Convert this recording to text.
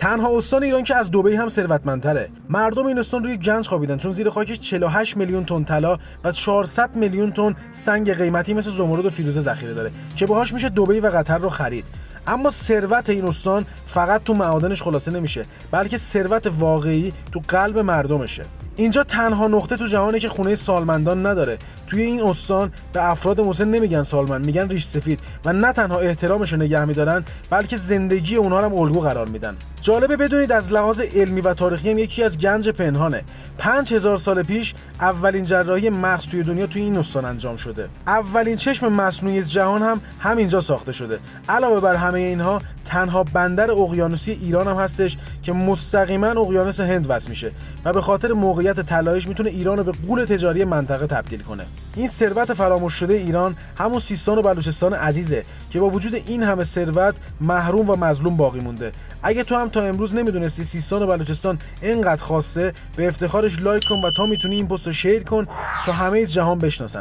تنها استان ایران که از دبی هم ثروتمندتره. مردم این استان روی گنج خوابیدن، چون زیر خاکش 48 میلیون تن طلا و 400 میلیون تن سنگ قیمتی مثل زمرد و فیروزه ذخیره داره که باهاش میشه دبی و قطر رو خرید. اما ثروت این استان فقط تو معادنش خلاصه نمیشه، بلکه ثروت واقعی تو قلب مردمشه. اینجا تنها نقطه تو جهانه که خونه سالمندان نداره. توی این استان به افراد مسن نمیگن سالمند، میگن ریش سفید، و نه تنها احترامش رو نگه میدارن بلکه زندگی اونها رو هم الگو قرار میدن. جالبه بدونید از لحاظ علمی و تاریخی هم یکی از گنج پنهانه. 5000 سال پیش اولین جراحی مغز توی دنیا توی این استان انجام شده. اولین چشم مصنوعی جهان هم همینجا ساخته شده. علاوه بر همه اینها تنها بندر اقیانوسی ایران هم هستش که مستقیما اقیانوس هند وصل میشه و به خاطر موقعیت طلاییش میتونه ایران رو به غول تجاری منطقه تبدیل کنه. این ثروت فراموش شده ایران همون سیستان و بلوچستان عزیزه که با وجود این همه ثروت محروم و مظلوم باقی مونده. اگه تو هم تا امروز نمیدونستی سیستان و بلوچستان اینقدر خاصه، به افتخارش لایک کن و تا میتونی این پست رو شیر کن تا همه جهان بشناسن.